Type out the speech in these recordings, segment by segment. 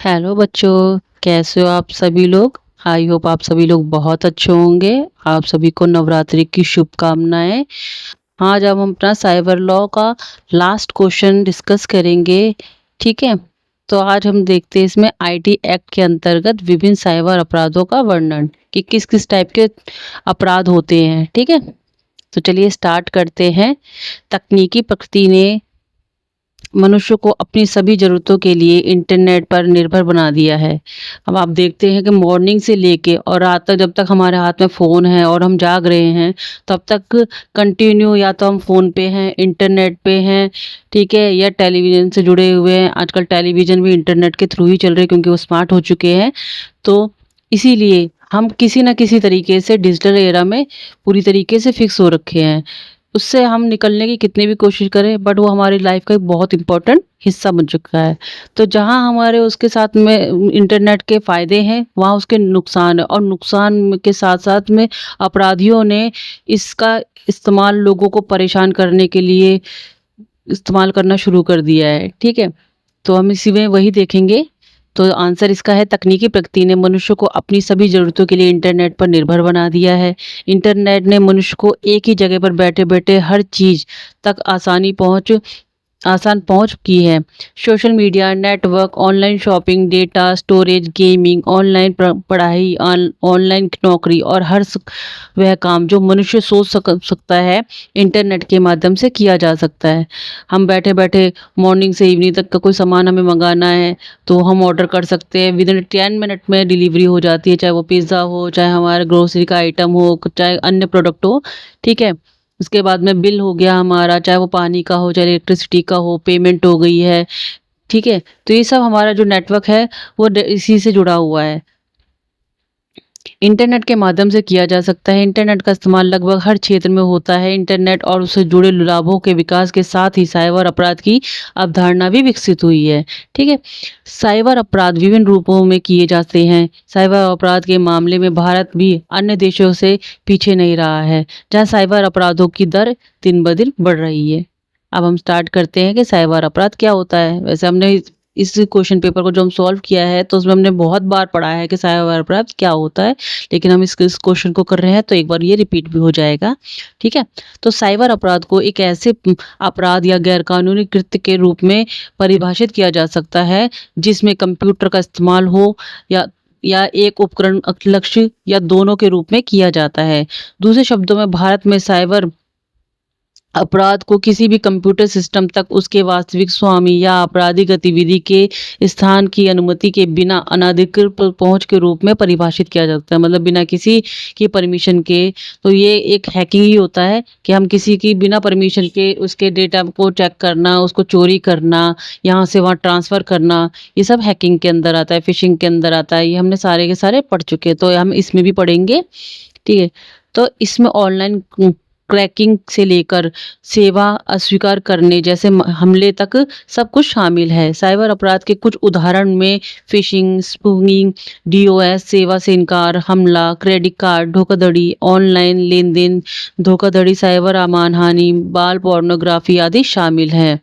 Hello बच्चों, कैसे हो आप सभी लोग। आई होप आप सभी लोग बहुत अच्छे होंगे। आप सभी को नवरात्रि की शुभकामनाएं। आज अब हम अपना साइबर लॉ का लास्ट क्वेश्चन डिस्कस करेंगे। ठीक है, तो आज हम देखते हैं इसमें आईटी एक्ट के अंतर्गत विभिन्न साइबर अपराधों का वर्णन कि किस किस टाइप के अपराध होते हैं। ठीक है, तो चलिए स्टार्ट करते हैं। तकनीकी प्रगति ने मनुष्य को अपनी सभी ज़रूरतों के लिए इंटरनेट पर निर्भर बना दिया है। अब आप देखते हैं कि मॉर्निंग से लेके और रात तक, जब तक हमारे हाथ में फ़ोन है और हम जाग रहे हैं, तब तक कंटिन्यू या तो हम फ़ोन पे हैं, इंटरनेट पे हैं, ठीक है, या टेलीविज़न से जुड़े हुए हैं। आजकल टेलीविज़न भी इंटरनेट के थ्रू ही चल रहे हैं क्योंकि वो स्मार्ट हो चुके हैं। तो इसीलिए हम किसी न किसी तरीके से डिजिटल एरा में पूरी तरीके से फिक्स हो रखे हैं। उससे हम निकलने की कितनी भी कोशिश करें, बट वो हमारी लाइफ का एक बहुत इम्पोर्टेंट हिस्सा बन चुका है। तो जहाँ हमारे उसके साथ में इंटरनेट के फ़ायदे हैं, वहाँ उसके नुकसान है, और नुकसान के साथ साथ में अपराधियों ने इसका इस्तेमाल लोगों को परेशान करने के लिए इस्तेमाल करना शुरू कर दिया है। ठीक है, तो हम इसी में वही देखेंगे। तो आंसर इसका है, तकनीकी प्रगति ने मनुष्य को अपनी सभी ज़रूरतों के लिए इंटरनेट पर निर्भर बना दिया है। इंटरनेट ने मनुष्य को एक ही जगह पर बैठे-बैठे हर चीज़ तक आसान पहुँच की है। Social media, network, online shopping, data storage, gaming, online पढ़ाई, ऑनलाइन नौकरी और हर वह काम जो मनुष्य सोच सकता है, इंटरनेट के माध्यम से किया जा सकता है। हम बैठे-बैठे मॉर्निंग से इवनिंग तक का कोई सामान हमें मंगाना है, तो हम ऑर्डर कर सकते हैं। विदिन 10 मिनट में डिलीवरी हो जाती है, चाहे वो पिज़्ज़ा हो, चाहे हमारे ग्रोसरी का आइटम हो, चाहे अन्य प्रोडक्ट हो। ठीक है, उसके बाद में बिल हो गया हमारा, चाहे वो पानी का हो, चाहे इलेक्ट्रिसिटी का हो, पेमेंट हो गई है। ठीक है, तो ये सब हमारा जो नेटवर्क है वो इसी से जुड़ा हुआ है। इंटरनेट के माध्यम से किया जा सकता है। इंटरनेट का इस्तेमाल लगभग हर क्षेत्र में होता है। इंटरनेट और उससे जुड़े लाभों के विकास के साथ ही साइबर अपराध की अवधारणा भी विकसित हुई है। ठीक है, साइबर अपराध विभिन्न रूपों में किए जाते हैं। साइबर अपराध के मामले में भारत भी अन्य देशों से पीछे नहीं रहा है, जहाँ साइबर अपराधों की दर दिन ब दिन बढ़ रही है। अब हम स्टार्ट करते हैं कि साइबर अपराध क्या होता है। वैसे हमने इस क्वेश्चन पेपर को जो हम सॉल्व किया है, तो उसमें हमने बहुत बार पढ़ा है कि साइबर अपराध क्या होता है, लेकिन हम इस क्वेश्चन को कर रहे हैं तो एक बार ये रिपीट भी हो जाएगा। ठीक है, तो साइबर अपराध को एक ऐसे अपराध या गैरकानूनी कृत्य के रूप में परिभाषित किया जा सकता है जिसमें कंप्यूटर का इस्तेमाल हो या एक उपकरण लक्ष्य या दोनों के रूप में किया जाता है। दूसरे शब्दों में, भारत में साइबर अपराध को किसी भी कंप्यूटर सिस्टम तक उसके वास्तविक स्वामी या आपराधिक गतिविधि के स्थान की अनुमति के बिना अनधिकृत पहुंच के रूप में परिभाषित किया जाता है। मतलब बिना किसी की परमिशन के। तो ये एक हैकिंग ही होता है कि हम किसी की बिना परमिशन के उसके डेटा को चेक करना, उसको चोरी करना, यहाँ से वहाँ ट्रांसफ़र करना, ये सब हैकिंग के अंदर आता है, फिशिंग के अंदर आता है। ये हमने सारे के सारे पढ़ चुके हैं, तो हम इसमें भी पढ़ेंगे। ठीक है, तो इसमें ऑनलाइन क्रैकिंग से लेकर सेवा अस्वीकार करने जैसे हमले तक सब कुछ शामिल है। साइबर अपराध के कुछ उदाहरण में फिशिंग, स्पूफिंग, डीओएस, सेवा से इनकार, हमला, क्रेडिट कार्ड धोखाधड़ी, ऑनलाइन लेन-देन धोखाधड़ी, साइबर मानहानि, बाल पोर्नोग्राफी आदि शामिल हैं।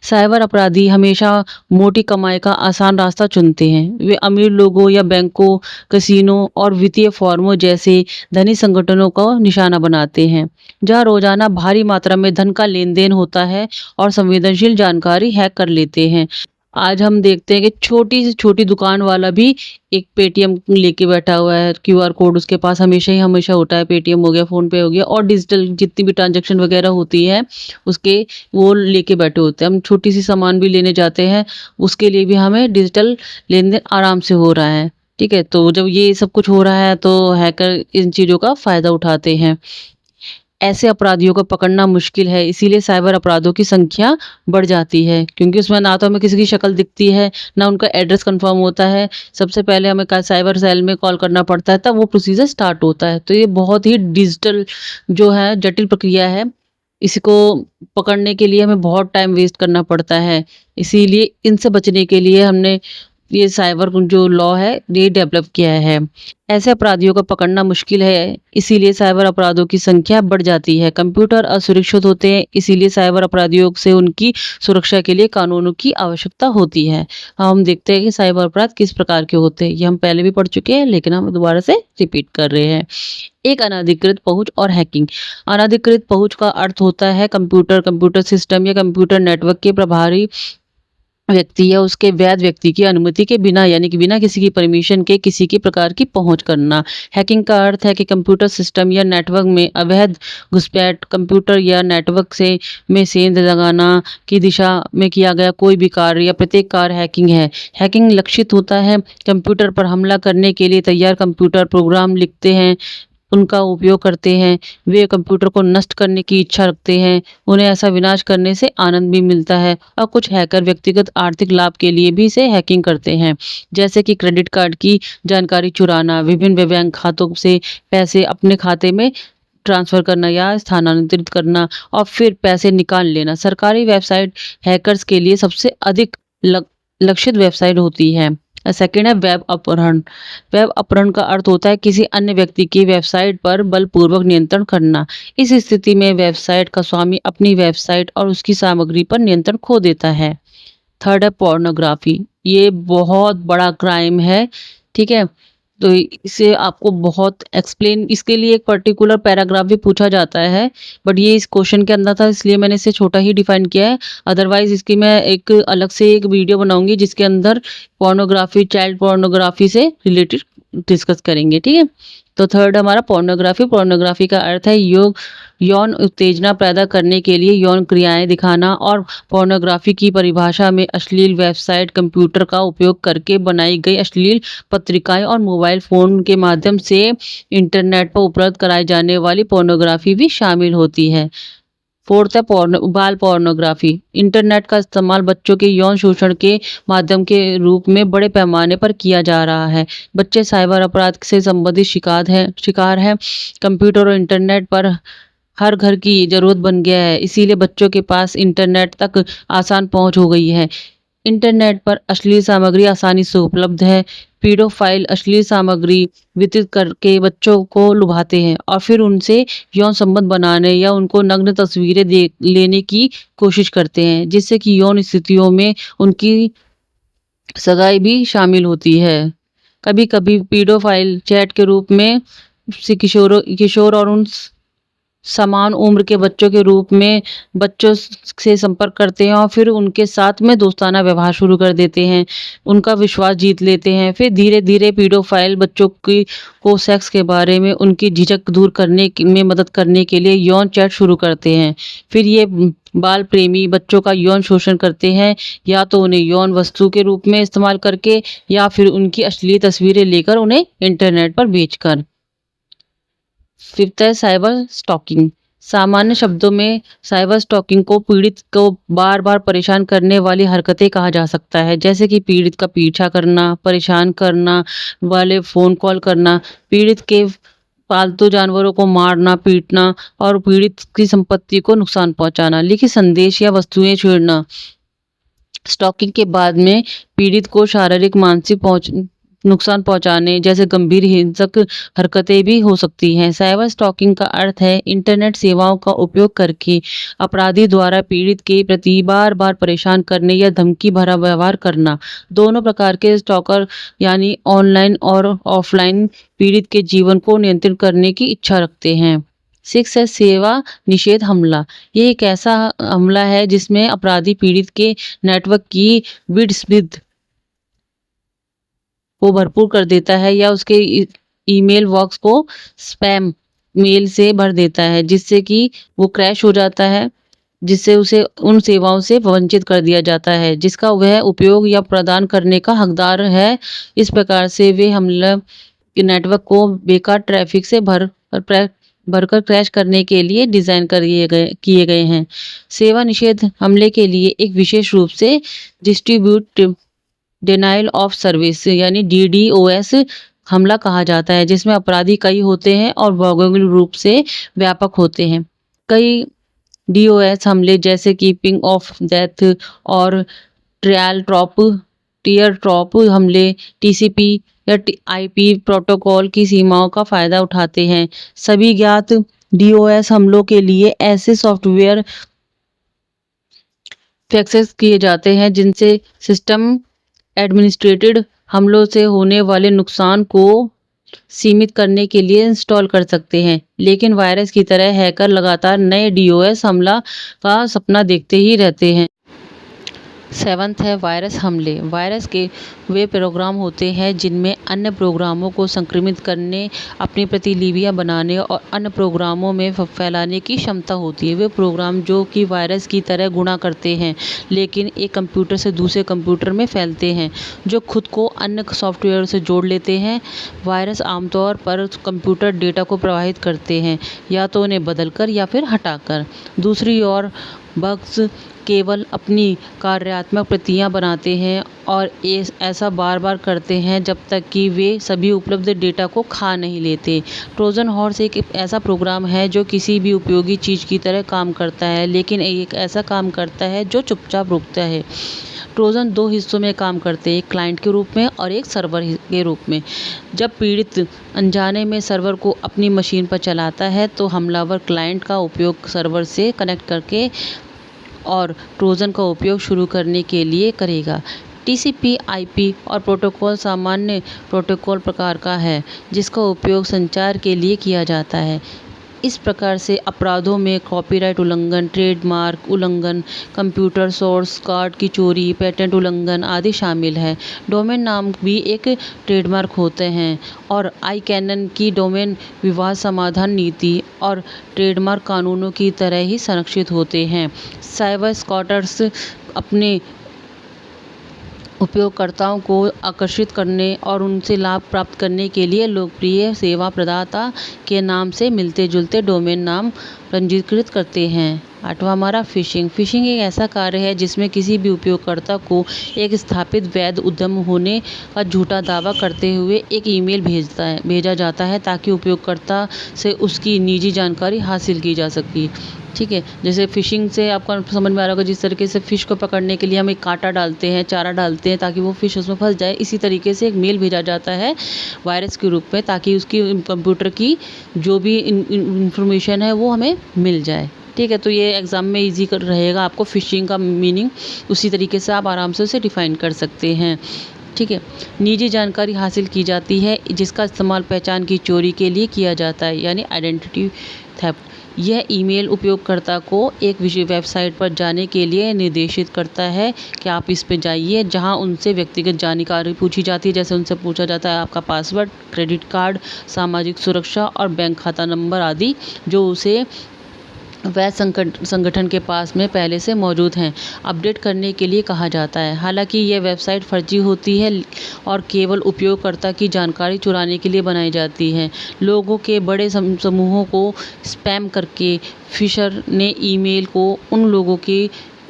साइबर अपराधी हमेशा मोटी कमाई का आसान रास्ता चुनते हैं। वे अमीर लोगों या बैंकों, कैसीनो और वित्तीय फर्मों जैसे धनी संगठनों को निशाना बनाते हैं, जहां रोजाना भारी मात्रा में धन का लेन-देन होता है और संवेदनशील जानकारी हैक कर लेते हैं। आज हम देखते हैं कि छोटी से छोटी दुकान वाला भी एक पेटीएम लेके बैठा हुआ है, क्यूआर कोड उसके पास हमेशा ही हमेशा होता है। पेटीएम हो गया, फ़ोन पे हो गया, और डिजिटल जितनी भी ट्रांजैक्शन वगैरह होती है उसके वो लेके बैठे होते हैं। हम छोटी सी सामान भी लेने जाते हैं, उसके लिए भी हमें डिजिटल लेन-देन आराम से हो रहा है। ठीक है, तो जब ये सब कुछ हो रहा है तो हैकर इन चीज़ों का फ़ायदा उठाते हैं। ऐसे अपराधियों को पकड़ना मुश्किल है, इसीलिए साइबर अपराधों की संख्या बढ़ जाती है, क्योंकि उसमें ना तो हमें किसी की शक्ल दिखती है, ना उनका एड्रेस कंफर्म होता है। सबसे पहले हमें साइबर सेल में कॉल करना पड़ता है, तब वो प्रोसीजर स्टार्ट होता है। तो ये बहुत ही डिजिटल जो है जटिल प्रक्रिया है। इसको पकड़ने के लिए हमें बहुत टाइम वेस्ट करना पड़ता है। इसीलिए इनसे बचने के लिए हमने ये साइबर जो लॉ है ये डेवलप किया है। ऐसे अपराधियों को पकड़ना मुश्किल है, इसीलिए साइबर अपराधों की संख्या बढ़ जाती है। कंप्यूटर असुरक्षित होते हैं, इसीलिए साइबर अपराधियों से उनकी सुरक्षा के लिए कानूनों की आवश्यकता होती है। हम देखते हैं कि साइबर अपराध किस प्रकार के होते हैं, ये हम पहले भी पढ़ चुके हैं लेकिन हम दोबारा से रिपीट कर रहे हैं। एक अनधिकृत पहुंच और हैकिंग। अनधिकृत पहुंच का अर्थ होता है कंप्यूटर सिस्टम या कंप्यूटर नेटवर्क के प्रभारी व्यक्ति या उसके वैध व्यक्ति की अनुमति के बिना, यानी कि बिना किसी की परमिशन के किसी की प्रकार की पहुंच करना। हैकिंग का अर्थ है कि कंप्यूटर सिस्टम या नेटवर्क में अवैध घुसपैठ, कंप्यूटर या नेटवर्क से में सेंध लगाना की दिशा में किया गया कोई भी कार्य या प्रत्येक कार्य हैकिंग है। हैकिंग लक्षित होता है कंप्यूटर पर हमला करने के लिए तैयार कंप्यूटर प्रोग्राम लिखते हैं, उनका उपयोग करते हैं। वे कंप्यूटर को नष्ट करने की इच्छा रखते हैं, उन्हें ऐसा विनाश करने से आनंद भी मिलता है। और कुछ हैकर व्यक्तिगत आर्थिक लाभ के लिए भी इसे हैकिंग करते हैं, जैसे कि क्रेडिट कार्ड की जानकारी चुराना, विभिन्न बैंक खातों से पैसे अपने खाते में ट्रांसफर करना या स्थानांतरित करना और फिर पैसे निकाल लेना। सरकारी वेबसाइट हैकर्स के लिए सबसे अधिक लक्षित वेबसाइट होती है। सेकेंड है वेब अपहरण। वेब अपहरण का अर्थ होता है किसी अन्य व्यक्ति की वेबसाइट पर बलपूर्वक नियंत्रण करना। इस स्थिति में वेबसाइट का स्वामी अपनी वेबसाइट और उसकी सामग्री पर नियंत्रण खो देता है। थर्ड है पोर्नोग्राफी। ये बहुत बड़ा क्राइम है, ठीक है। तो इसे आपको बहुत एक्सप्लेन, इसके लिए एक पर्टिकुलर पैराग्राफ भी पूछा जाता है, बट ये इस क्वेश्चन के अंदर था इसलिए मैंने इसे छोटा ही डिफाइन किया है। अदरवाइज इसकी मैं एक अलग से एक वीडियो बनाऊंगी जिसके अंदर पोर्नोग्राफी, चाइल्ड पोर्नोग्राफी से रिलेटेड डिस्कस करेंगे, ठीक है। तो थर्ड हमारा पोर्नोग्राफी। पोर्नोग्राफी का अर्थ है यौन उत्तेजना पैदा करने के लिए यौन क्रियाएं दिखाना, और पोर्नोग्राफी की परिभाषा में अश्लील वेबसाइट, कंप्यूटर का उपयोग करके बनाई गई अश्लील पत्रिकाएं और मोबाइल फोन के माध्यम से इंटरनेट पर उपलब्ध कराई जाने वाली पोर्नोग्राफी भी शामिल होती है। फोर्थ है बाल पोर्नोग्राफी। इंटरनेट का इस्तेमाल बच्चों के यौन शोषण के माध्यम के रूप में बड़े पैमाने पर किया जा रहा है। बच्चे साइबर अपराध से संबंधित शिकार है। कंप्यूटर और इंटरनेट पर हर घर की जरूरत बन गया है, इसीलिए बच्चों के पास इंटरनेट तक आसान पहुंच हो गई है। इंटरनेट पर अश्लील सामग्री आसानी से उपलब्ध है। पीडोफाइल अश्लील सामग्री वितरित करके बच्चों को लुभाते हैं और फिर उनसे यौन संबंध बनाने या उनको नग्न तस्वीरें लेने की कोशिश करते हैं, जिससे कि यौन स्थितियों में उनकी सगाई भी शामिल होती है। कभी कभी पीडोफाइल चैट के रूप में से किशोर और उन समान उम्र के बच्चों के रूप में बच्चों से संपर्क करते हैं और फिर उनके साथ में दोस्ताना व्यवहार शुरू कर देते हैं, उनका विश्वास जीत लेते हैं। फिर धीरे धीरे पीडोफाइल बच्चों की को सेक्स के बारे में उनकी झिझक दूर करने में मदद करने के लिए यौन चैट शुरू करते हैं। फिर ये बाल प्रेमी बच्चों का यौन शोषण करते हैं, या तो उन्हें यौन वस्तु के रूप में इस्तेमाल करके या फिर उनकी अश्लील तस्वीरें लेकर उन्हें इंटरनेट पर बेचकर। फिफ्थ है साइबर स्टॉकिंग। सामान्य शब्दों में साइबर स्टॉकिंग को पीड़ित को बार बार परेशान करने वाली हरकतें कहा जा सकता है, जैसे कि पीड़ित का पीछा करना, परेशान करना वाले फ़ोन कॉल करना, पीड़ित के पालतू जानवरों को मारना, पीटना और पीड़ित की संपत्ति को नुकसान पहुंचाना, लिखित संदेश या वस्तुएं छेड़ना। स्टॉकिंग के बाद में पीड़ित को शारीरिक, मानसिक नुकसान पहुंचाने जैसे गंभीर हिंसक हरकतें भी हो सकती हैं। साइबर स्टॉकिंग का अर्थ है इंटरनेट सेवाओं का उपयोग करके अपराधी द्वारा पीड़ित के प्रति बार बार परेशान करने या धमकी भरा व्यवहार करना। दोनों प्रकार के स्टॉकर यानी ऑनलाइन और ऑफलाइन पीड़ित के जीवन को नियंत्रित करने की इच्छा रखते हैं। सिक्स है सेवा निषेध हमला। ये एक ऐसा हमला है जिसमें अपराधी पीड़ित के नेटवर्क की विड्थ को भरपूर कर देता है या उसके ईमेल बॉक्स को स्पैम मेल से भर देता है, जिससे कि वो क्रैश हो जाता है, जिससे उसे उन सेवाओं से वंचित कर दिया जाता है जिसका वह उपयोग या प्रदान करने का हकदार है। इस प्रकार से वे हमला के नेटवर्क को बेकार ट्रैफिक से भरकर क्रैश करने के लिए डिज़ाइन किए गए हैं। सेवा निषेध हमले के लिए एक विशेष रूप से डिस्ट्रीब्यूट डिनाइल ऑफ सर्विस यानी DDoS हमला कहा जाता है, जिसमें अपराधी कई होते हैं और भौगोलिक रूप से व्यापक होते हैं। कई DOS हमले जैसे कि पिंग ऑफ डेथ और ट्रायल टीयर ट्रॉप हमले टीसीपी या आईपी प्रोटोकॉल की सीमाओं का फायदा उठाते हैं। सभी ज्ञात डीओएस हमलों के लिए ऐसे सॉफ्टवेयर एक्सेस किए जाते हैं जिनसे सिस्टम एडमिनिस्ट्रेटेड हमलों से होने वाले नुकसान को सीमित करने के लिए इंस्टॉल कर सकते हैं। लेकिन वायरस की तरह हैकर लगातार नए डीओएस हमला का सपना देखते ही रहते हैं। 7th है वायरस हमले। वायरस के वे प्रोग्राम होते हैं जिनमें अन्य प्रोग्रामों को संक्रमित करने, अपनी प्रतिलिपियां बनाने और अन्य प्रोग्रामों में फैलाने की क्षमता होती है। वे प्रोग्राम जो कि वायरस की तरह गुणा करते हैं लेकिन एक कंप्यूटर से दूसरे कंप्यूटर में फैलते हैं, जो खुद को अन्य सॉफ्टवेयर से जोड़ लेते हैं। वायरस आमतौर पर कंप्यूटर डेटा को प्रभावित करते हैं, या तो उन्हें बदलकर या फिर हटाकर। दूसरी ओर बग्स केवल अपनी कार्यात्मक प्रतियां बनाते हैं और ऐसा बार बार करते हैं जब तक कि वे सभी उपलब्ध डेटा को खा नहीं लेते। ट्रोजन हॉर्स एक ऐसा प्रोग्राम है जो किसी भी उपयोगी चीज़ की तरह काम करता है, लेकिन एक ऐसा काम करता है जो चुपचाप रुकता है। ट्रोजन 2 हिस्सों में काम करते हैं, एक क्लाइंट के रूप में और एक सर्वर के रूप में। जब पीड़ित अनजाने में सर्वर को अपनी मशीन पर चलाता है तो हमलावर क्लाइंट का उपयोग सर्वर से कनेक्ट करके और ट्रोजन का उपयोग शुरू करने के लिए करेगा। टीसीपी आईपी और प्रोटोकॉल सामान्य प्रोटोकॉल प्रकार का है जिसका उपयोग संचार के लिए किया जाता है। इस प्रकार से अपराधों में कॉपीराइट उल्लंघन, ट्रेडमार्क उल्लंघन, कंप्यूटर सोर्स कोड की चोरी, पेटेंट उल्लंघन आदि शामिल है। डोमेन नाम भी एक ट्रेडमार्क होते हैं और आईकैनन की डोमेन विवाद समाधान नीति और ट्रेडमार्क कानूनों की तरह ही संरक्षित होते हैं। साइबर स्क्वाटर्स अपने उपयोगकर्ताओं को आकर्षित करने और उनसे लाभ प्राप्त करने के लिए लोकप्रिय सेवा प्रदाता के नाम से मिलते जुलते डोमेन नाम पंजीकृत करते हैं। 8वां हमारा फिशिंग। फिशिंग एक ऐसा कार्य है जिसमें किसी भी उपयोगकर्ता को एक स्थापित वैध उद्यम होने का झूठा दावा करते हुए एक ईमेल भेजा जाता है ताकि उपयोगकर्ता से उसकी निजी जानकारी हासिल की जा सके। ठीक है, जैसे फिशिंग से आपको समझ में आ रहा होगा, जिस तरीके से फ़िश को पकड़ने के लिए हम एक कांटा डालते हैं, चारा डालते हैं ताकि वो फ़िश उसमें फंस जाए, इसी तरीके से एक मेल भेजा जाता है वायरस के रूप में ताकि उसकी कंप्यूटर की जो भी इंफॉर्मेशन है वो हमें मिल जाए। ठीक है, तो ये एग्ज़ाम में ईजी कर रहेगा आपको फिशिंग का मीनिंग, उसी तरीके से आप आराम से उसे डिफ़ाइन कर सकते हैं। ठीक है, निजी जानकारी हासिल की जाती है जिसका इस्तेमाल पहचान की चोरी के लिए किया जाता है, यानी आइडेंटिटी थेफ्ट। यह ईमेल उपयोगकर्ता को एक विशेष वेबसाइट पर जाने के लिए निर्देशित करता है कि आप इस पे जाइए, जहां उनसे व्यक्तिगत जानकारी पूछी जाती है। जैसे उनसे पूछा जाता है आपका पासवर्ड, क्रेडिट कार्ड, सामाजिक सुरक्षा और बैंक खाता नंबर आदि, जो उसे वह संगठन के पास में पहले से मौजूद हैं, अपडेट करने के लिए कहा जाता है। हालांकि यह वेबसाइट फर्जी होती है और केवल उपयोगकर्ता की जानकारी चुराने के लिए बनाई जाती है। लोगों के बड़े समूहों को स्पैम करके फिशर ने ईमेल को उन लोगों के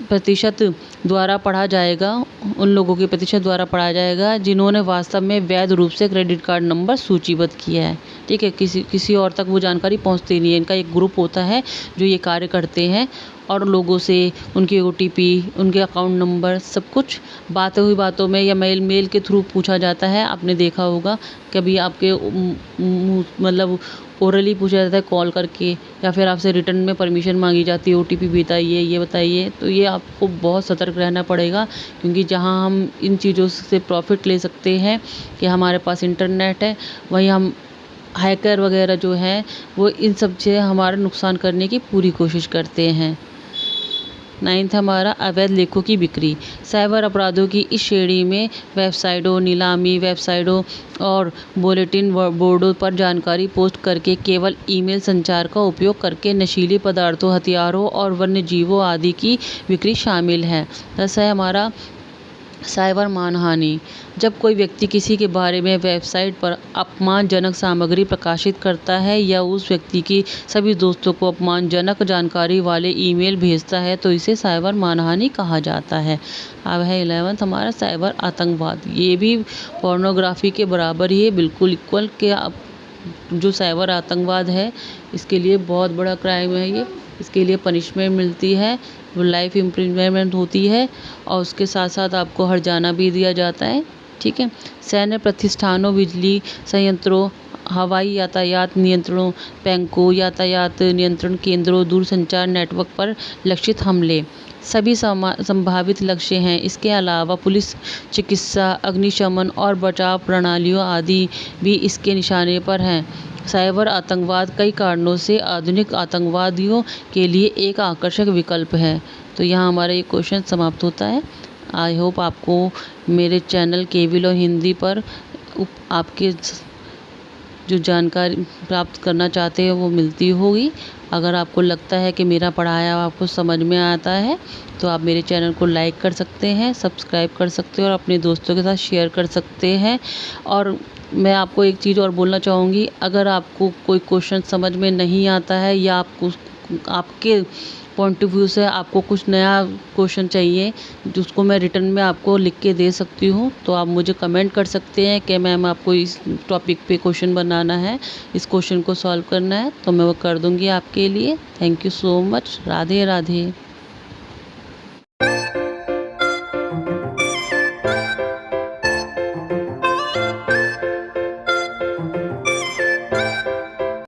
प्रतिशत द्वारा पढ़ा जाएगा जिन्होंने वास्तव में वैध रूप से क्रेडिट कार्ड नंबर सूचीबद्ध किया है। ठीक है, किसी और तक वो जानकारी पहुंचती नहीं है। इनका एक ग्रुप होता है जो ये कार्य करते हैं और लोगों से उनके ओटीपी, उनके अकाउंट नंबर, सब कुछ बातों में या मेल के थ्रू पूछा जाता है। आपने देखा होगा कभी आपके मतलब ओरली पूछा जाता है कॉल करके, या फिर आपसे रिटर्न में परमिशन मांगी जाती है, ओटीपी बताइए, ये बताइए। तो ये आपको बहुत सतर्क रहना पड़ेगा, क्योंकि जहां हम इन चीज़ों से प्रॉफिट ले सकते हैं कि हमारे पास इंटरनेट है, वहीं हम हैकर वगैरह जो हैं वो इन सब से हमारा नुकसान करने की पूरी कोशिश करते हैं। 9th हमारा अवैध लेखों की बिक्री। साइबर अपराधों की इस श्रेणी में वेबसाइटों, नीलामी वेबसाइटों और बुलेटिन बोर्डों पर जानकारी पोस्ट करके केवल ईमेल संचार का उपयोग करके नशीले पदार्थों, हथियारों और वन्यजीवों आदि की बिक्री शामिल है। 10 है हमारा साइबर मानहानि। जब कोई व्यक्ति किसी के बारे में वेबसाइट पर अपमानजनक सामग्री प्रकाशित करता है या उस व्यक्ति की सभी दोस्तों को अपमानजनक जानकारी वाले ईमेल भेजता है तो इसे साइबर मानहानि कहा जाता है। अब है 11th हमारा साइबर आतंकवाद। ये भी पोर्नोग्राफी के बराबर ही है, बिल्कुल इक्वल। कि जो साइबर आतंकवाद है इसके लिए बहुत बड़ा क्राइम है ये। इसके लिए पनिशमेंट मिलती है, वो लाइफ इम्प्रिजनमेंट होती है और उसके साथ साथ आपको हर्जाना भी दिया जाता है। ठीक है। सैन्य प्रतिष्ठानों, बिजली संयंत्रों, हवाई यातायात नियंत्रणों, बैंकों, यातायात नियंत्रण केंद्रों, दूरसंचार नेटवर्क पर लक्षित हमले सभी संभावित लक्ष्य हैं। इसके अलावा पुलिस, चिकित्सा, अग्निशमन और बचाव प्रणालियों आदि भी इसके निशाने पर हैं। साइबर आतंकवाद कई कारणों से आधुनिक आतंकवादियों के लिए एक आकर्षक विकल्प है। तो यहाँ हमारा ये क्वेश्चन समाप्त होता है। आई होप आपको मेरे चैनल केवी लॉ हिंदी पर आपके जो जानकारी प्राप्त करना चाहते हैं वो मिलती होगी। अगर आपको लगता है कि मेरा पढ़ाया आपको समझ में आता है तो आप मेरे चैनल को लाइक कर सकते हैं, सब्सक्राइब कर सकते हैं और अपने दोस्तों के साथ शेयर कर सकते हैं। और मैं आपको एक चीज़ और बोलना चाहूँगी, अगर आपको कोई क्वेश्चन समझ में नहीं आता है या आपको आपके पॉइंट ऑफ व्यू से आपको कुछ नया क्वेश्चन चाहिए जिसको मैं रिटर्न में आपको लिख के दे सकती हूँ, तो आप मुझे कमेंट कर सकते हैं कि मैम आपको इस टॉपिक पे क्वेश्चन बनाना है, इस क्वेश्चन को सॉल्व करना है, तो मैं वो कर दूँगी आपके लिए। Thank you so much. Radhe Radhe.